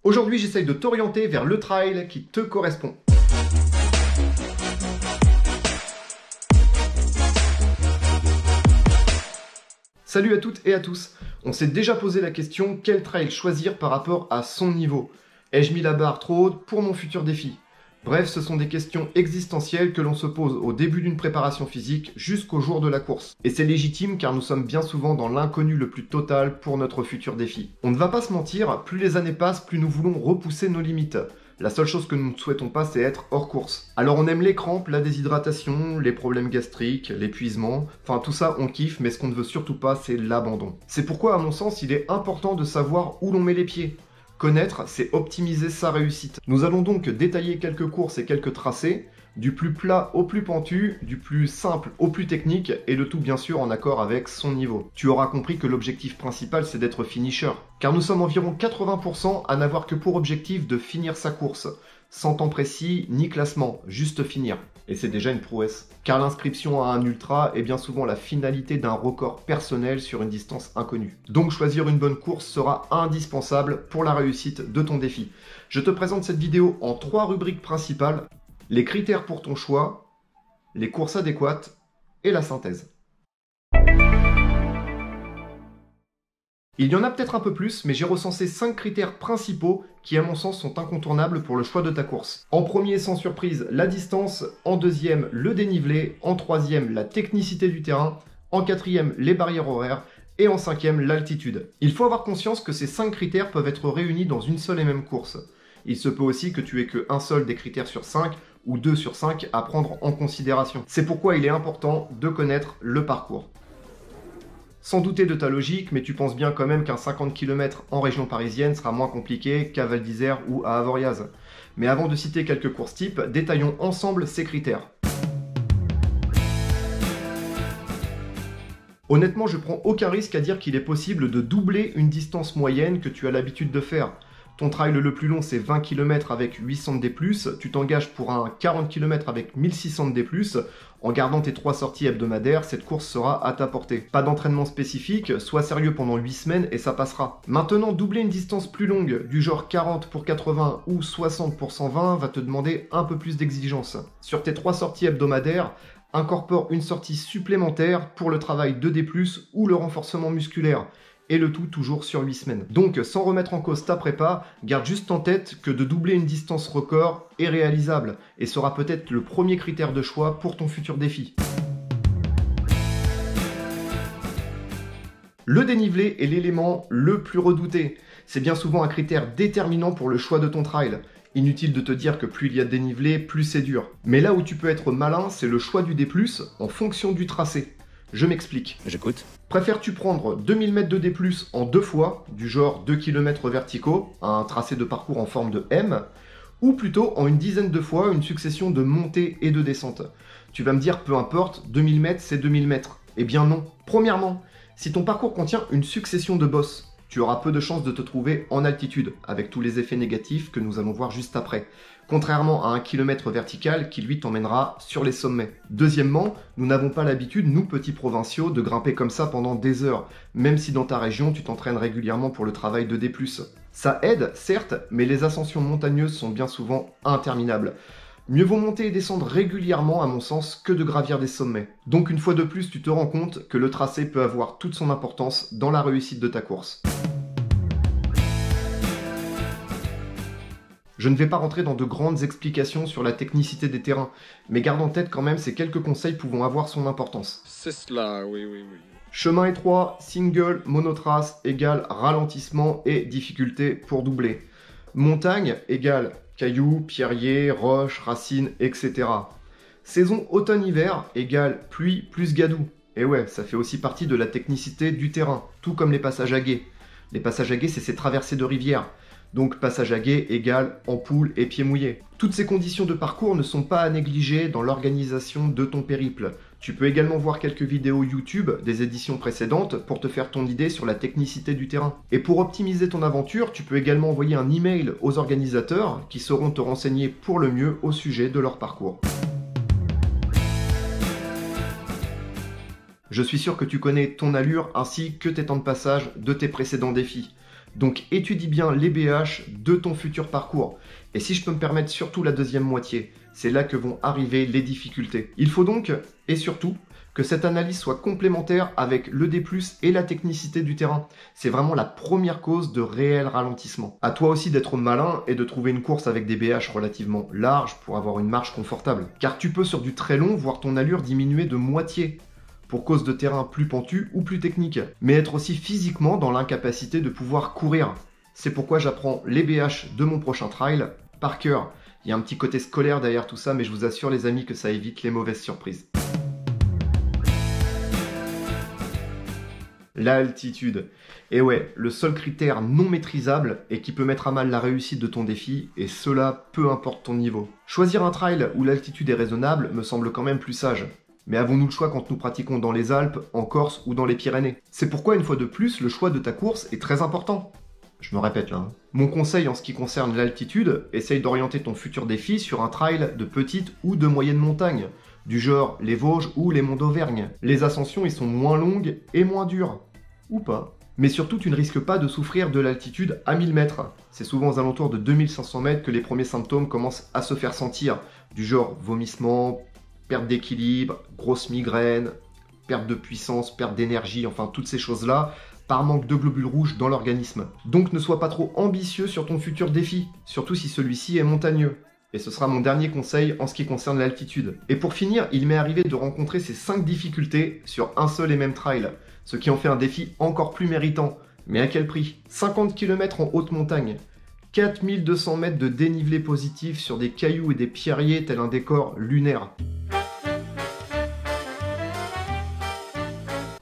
Aujourd'hui, j'essaye de t'orienter vers le trail qui te correspond. Salut à toutes et à tous. On s'est déjà posé la question, quel trail choisir par rapport à son niveau? Ai-je mis la barre trop haute pour mon futur défi? Bref, ce sont des questions existentielles que l'on se pose au début d'une préparation physique jusqu'au jour de la course. Et c'est légitime car nous sommes bien souvent dans l'inconnu le plus total pour notre futur défi. On ne va pas se mentir, plus les années passent, plus nous voulons repousser nos limites. La seule chose que nous ne souhaitons pas, c'est être hors course. Alors on aime les crampes, la déshydratation, les problèmes gastriques, l'épuisement, enfin tout ça on kiffe, mais ce qu'on ne veut surtout pas, c'est l'abandon. C'est pourquoi à mon sens, il est important de savoir où l'on met les pieds. Connaître, c'est optimiser sa réussite. Nous allons donc détailler quelques courses et quelques tracés, du plus plat au plus pentu, du plus simple au plus technique, et le tout bien sûr en accord avec son niveau. Tu auras compris que l'objectif principal c'est d'être finisher, car nous sommes environ 80% à n'avoir que pour objectif de finir sa course, sans temps précis ni classement, juste finir. Et c'est déjà une prouesse. Car l'inscription à un ultra est bien souvent la finalité d'un record personnel sur une distance inconnue. Donc choisir une bonne course sera indispensable pour la réussite de ton défi. Je te présente cette vidéo en 3 rubriques principales: les critères pour ton choix, les courses adéquates et la synthèse. Il y en a peut-être un peu plus, mais j'ai recensé 5 critères principaux qui, à mon sens, sont incontournables pour le choix de ta course. En premier, sans surprise, la distance. En deuxième, le dénivelé. En troisième, la technicité du terrain. En quatrième, les barrières horaires. Et en cinquième, l'altitude. Il faut avoir conscience que ces 5 critères peuvent être réunis dans une seule et même course. Il se peut aussi que tu aies qu'un seul des critères sur 5 ou 2 sur 5 à prendre en considération. C'est pourquoi il est important de connaître le parcours. Sans douter de ta logique, mais tu penses bien quand même qu'un 50 km en région parisienne sera moins compliqué qu'à Val d'Isère ou à Avoriaz. Mais avant de citer quelques courses types, détaillons ensemble ces critères. Honnêtement, je prends aucun risque à dire qu'il est possible de doubler une distance moyenne que tu as l'habitude de faire. Ton trail le plus long c'est 20 km avec 800 D+, tu t'engages pour un 40 km avec 1600 D+, en gardant tes 3 sorties hebdomadaires, cette course sera à ta portée. Pas d'entraînement spécifique, sois sérieux pendant 8 semaines et ça passera. Maintenant, doubler une distance plus longue, du genre 40 pour 80 ou 60 pour 120, va te demander un peu plus d'exigence. Sur tes 3 sorties hebdomadaires, incorpore une sortie supplémentaire pour le travail de D+, ou le renforcement musculaire. Et le tout toujours sur 8 semaines. Donc sans remettre en cause ta prépa, garde juste en tête que de doubler une distance record est réalisable et sera peut-être le premier critère de choix pour ton futur défi. Le dénivelé est l'élément le plus redouté. C'est bien souvent un critère déterminant pour le choix de ton trail. Inutile de te dire que plus il y a de dénivelé, plus c'est dur. Mais là où tu peux être malin, c'est le choix du D+, en fonction du tracé. Je m'explique. J'écoute. Préfères-tu prendre 2000 mètres de D+, en 2 fois, du genre 2 km verticaux, un tracé de parcours en forme de M, ou plutôt en une dizaine de fois une succession de montées et de descentes? Tu vas me dire, peu importe, 2000 mètres c'est 2000 mètres. Eh bien non. Premièrement, si ton parcours contient une succession de bosses, tu auras peu de chances de te trouver en altitude, avec tous les effets négatifs que nous allons voir juste après. Contrairement à un kilomètre vertical qui lui t'emmènera sur les sommets. Deuxièmement, nous n'avons pas l'habitude, nous petits provinciaux, de grimper comme ça pendant des heures, même si dans ta région tu t'entraînes régulièrement pour le travail de D+. Ça aide, certes, mais les ascensions montagneuses sont bien souvent interminables. Mieux vaut monter et descendre régulièrement à mon sens que de gravir des sommets. Donc une fois de plus, tu te rends compte que le tracé peut avoir toute son importance dans la réussite de ta course. Je ne vais pas rentrer dans de grandes explications sur la technicité des terrains, mais garde en tête quand même ces quelques conseils pouvant avoir son importance. C'est cela, oui. Chemin étroit, single, monotrace égale ralentissement et difficulté pour doubler. Montagne égale cailloux, pierriers, roches, racines, etc. Saison automne-hiver égale pluie plus gadou. Et ouais, ça fait aussi partie de la technicité du terrain, tout comme les passages à gué. Les passages à gué, c'est ces traversées de rivières. Donc passage à gué égale ampoule et pieds mouillés. Toutes ces conditions de parcours ne sont pas à négliger dans l'organisation de ton périple. Tu peux également voir quelques vidéos YouTube des éditions précédentes pour te faire ton idée sur la technicité du terrain. Et pour optimiser ton aventure, tu peux également envoyer un email aux organisateurs qui sauront te renseigner pour le mieux au sujet de leur parcours. Je suis sûr que tu connais ton allure ainsi que tes temps de passage de tes précédents défis. Donc étudie bien les BH de ton futur parcours. Et si je peux me permettre surtout la deuxième moitié, c'est là que vont arriver les difficultés. Il faut donc, et surtout, que cette analyse soit complémentaire avec le D+, et la technicité du terrain. C'est vraiment la première cause de réel ralentissement. À toi aussi d'être malin et de trouver une course avec des BH relativement larges pour avoir une marche confortable. Car tu peux sur du très long voir ton allure diminuer de moitié pour cause de terrain plus pentu ou plus technique, mais être aussi physiquement dans l'incapacité de pouvoir courir. C'est pourquoi j'apprends les BH de mon prochain trail par cœur. Il y a un petit côté scolaire derrière tout ça, mais je vous assure les amis que ça évite les mauvaises surprises. L'altitude. Et ouais, le seul critère non maîtrisable et qui peut mettre à mal la réussite de ton défi, et cela peu importe ton niveau. Choisir un trail où l'altitude est raisonnable me semble quand même plus sage. Mais avons-nous le choix quand nous pratiquons dans les Alpes, en Corse ou dans les Pyrénées? C'est pourquoi une fois de plus, le choix de ta course est très important. Je me répète là. Mon conseil en ce qui concerne l'altitude, essaye d'orienter ton futur défi sur un trail de petite ou de moyenne montagne, du genre les Vosges ou les monts d'Auvergne. Les ascensions y sont moins longues et moins dures. Ou pas. Mais surtout, tu ne risques pas de souffrir de l'altitude à 1000 mètres. C'est souvent aux alentours de 2500 mètres que les premiers symptômes commencent à se faire sentir, du genre vomissement, perte d'équilibre, grosse migraine, perte de puissance, perte d'énergie, enfin toutes ces choses-là, par manque de globules rouges dans l'organisme. Donc ne sois pas trop ambitieux sur ton futur défi, surtout si celui-ci est montagneux. Et ce sera mon dernier conseil en ce qui concerne l'altitude. Et pour finir, il m'est arrivé de rencontrer ces 5 difficultés sur un seul et même trail, ce qui en fait un défi encore plus méritant. Mais à quel prix? 50 km en haute montagne, 4200 mètres de dénivelé positif sur des cailloux et des pierriers tel un décor lunaire.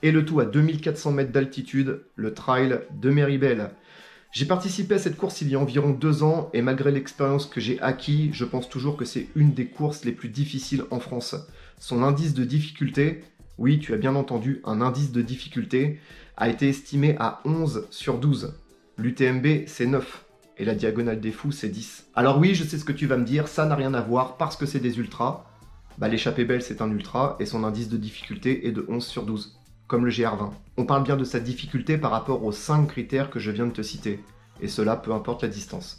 Et le tout à 2400 mètres d'altitude, le trail de Méribel. J'ai participé à cette course il y a environ 2 ans et malgré l'expérience que j'ai acquis, je pense toujours que c'est une des courses les plus difficiles en France. Son indice de difficulté, oui tu as bien entendu, un indice de difficulté, a été estimé à 11 sur 12. L'UTMB c'est 9 et la Diagonale des Fous c'est 10. Alors oui, je sais ce que tu vas me dire, ça n'a rien à voir parce que c'est des ultras. Bah l'échappée belle c'est un ultra et son indice de difficulté est de 11 sur 12. Comme le GR20. On parle bien de sa difficulté par rapport aux 5 critères que je viens de te citer, et cela peu importe la distance.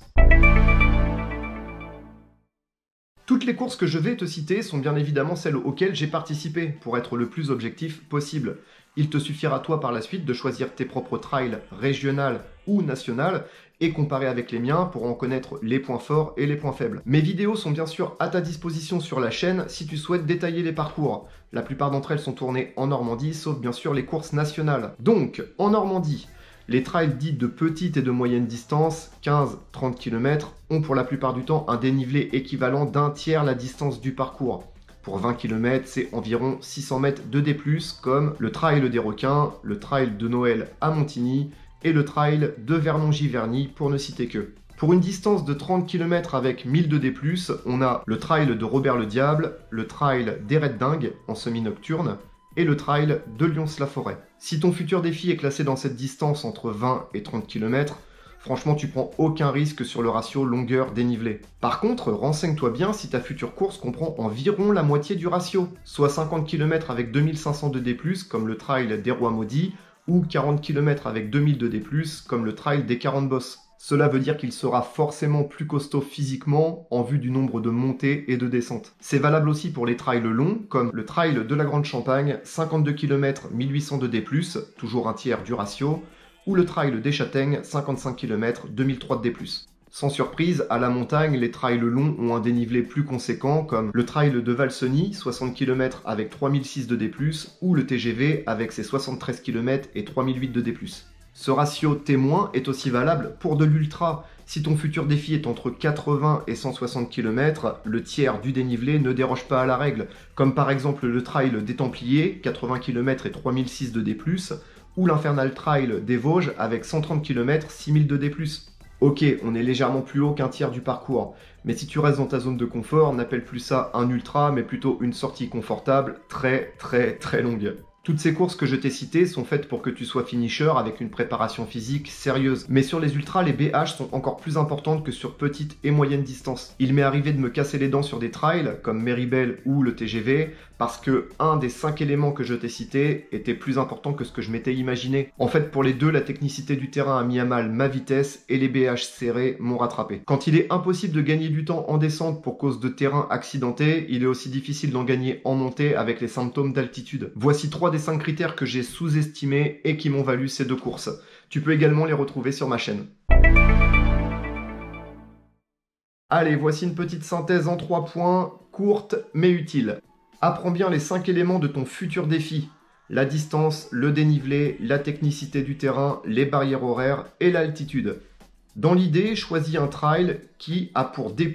Toutes les courses que je vais te citer sont bien évidemment celles auxquelles j'ai participé, pour être le plus objectif possible. Il te suffira toi par la suite de choisir tes propres trails régionales ou nationales et comparer avec les miens pour en connaître les points forts et les points faibles. Mes vidéos sont bien sûr à ta disposition sur la chaîne si tu souhaites détailler les parcours. La plupart d'entre elles sont tournées en Normandie, sauf bien sûr les courses nationales. Donc, en Normandie, les trails dits de petite et de moyenne distance, 15-30 km, ont pour la plupart du temps un dénivelé équivalent d'un tiers la distance du parcours. Pour 20 km, c'est environ 600 mètres de D+, comme le trail des Requins, le trail de Noël à Montigny et le trail de Vernon-Giverny, pour ne citer que. Pour une distance de 30 km avec 1000 de D+, on a le trail de Robert le Diable, le trail des Raids Dingues en semi-nocturne et le trail de Lyons-la-Forêt. Si ton futur défi est classé dans cette distance entre 20 et 30 km, franchement tu prends aucun risque sur le ratio longueur-dénivelé. Par contre, renseigne-toi bien si ta future course comprend environ la moitié du ratio, soit 50 km avec 2500 de D+, comme le trail des Rois Maudits, ou 40 km avec 2000 de D+, comme le trail des 40 Bosses. Cela veut dire qu'il sera forcément plus costaud physiquement en vue du nombre de montées et de descentes. C'est valable aussi pour les trails longs, comme le trail de la Grande Champagne, 52 km 1800 de D+, toujours un tiers du ratio, ou le trail des Châtaignes, 55 km 2003 de D+. Sans surprise, à la montagne, les trails longs ont un dénivelé plus conséquent, comme le trail de Valseny, 60 km avec 3006 de D+, ou le TGV avec ses 73 km et 3008 de D+. Ce ratio témoin est aussi valable pour de l'ultra. Si ton futur défi est entre 80 et 160 km, le tiers du dénivelé ne déroge pas à la règle, comme par exemple le trail des Templiers, 80 km et 3006 de D+, ou l'Infernal Trail des Vosges avec 130 km, 6000 de D+. Ok, on est légèrement plus haut qu'un tiers du parcours, mais si tu restes dans ta zone de confort, n'appelle plus ça un ultra, mais plutôt une sortie confortable, très longue. Toutes ces courses que je t'ai citées sont faites pour que tu sois finisher avec une préparation physique sérieuse. Mais sur les ultras, les BH sont encore plus importantes que sur petite et moyenne distance. Il m'est arrivé de me casser les dents sur des trails, comme Meribel ou le TGV, parce que un des 5 éléments que je t'ai cités était plus important que ce que je m'étais imaginé. En fait, pour les deux, la technicité du terrain a mis à mal ma vitesse et les BH serrés m'ont rattrapé. Quand il est impossible de gagner du temps en descente pour cause de terrain accidenté, il est aussi difficile d'en gagner en montée avec les symptômes d'altitude. Voici 3 des 5 critères que j'ai sous-estimés et qui m'ont valu ces 2 courses. Tu peux également les retrouver sur ma chaîne. Allez, voici une petite synthèse en 3 points, courte mais utile. Apprends bien les 5 éléments de ton futur défi. La distance, le dénivelé, la technicité du terrain, les barrières horaires et l'altitude. Dans l'idée, choisis un trail qui a pour D+,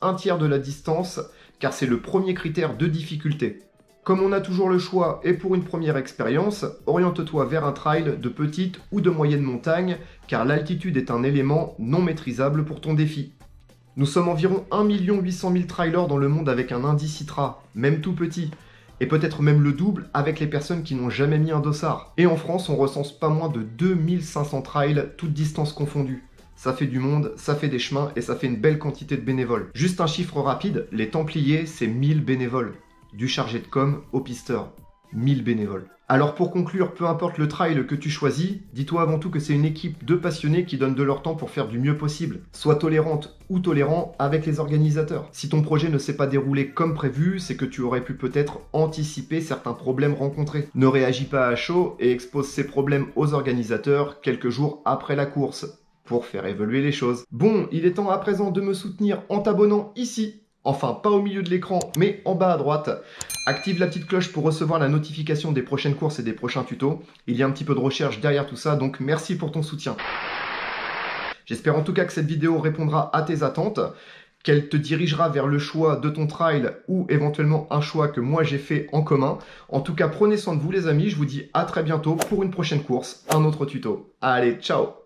un tiers de la distance, car c'est le premier critère de difficulté. Comme on a toujours le choix et pour une première expérience, oriente-toi vers un trail de petite ou de moyenne montagne, car l'altitude est un élément non maîtrisable pour ton défi. Nous sommes environ 1 800 000 trailers dans le monde avec un indice ITRA, même tout petit, et peut-être même le double avec les personnes qui n'ont jamais mis un dossard. Et en France, on recense pas moins de 2500 trails, toutes distances confondues. Ça fait du monde, ça fait des chemins et ça fait une belle quantité de bénévoles. Juste un chiffre rapide, les Templiers, c'est 1000 bénévoles. Du chargé de com au pisteur. 1000 bénévoles. Alors pour conclure, peu importe le trail que tu choisis, dis-toi avant tout que c'est une équipe de passionnés qui donnent de leur temps pour faire du mieux possible. Sois tolérante ou tolérant avec les organisateurs. Si ton projet ne s'est pas déroulé comme prévu, c'est que tu aurais pu peut-être anticiper certains problèmes rencontrés. Ne réagis pas à chaud et expose ces problèmes aux organisateurs quelques jours après la course, pour faire évoluer les choses. Bon, il est temps à présent de me soutenir en t'abonnant ici. Enfin, pas au milieu de l'écran, mais en bas à droite. Active la petite cloche pour recevoir la notification des prochaines courses et des prochains tutos. Il y a un petit peu de recherche derrière tout ça, donc merci pour ton soutien. J'espère en tout cas que cette vidéo répondra à tes attentes, qu'elle te dirigera vers le choix de ton trail ou éventuellement un choix que moi j'ai fait en commun. En tout cas, prenez soin de vous les amis, je vous dis à très bientôt pour une prochaine course, un autre tuto. Allez, ciao!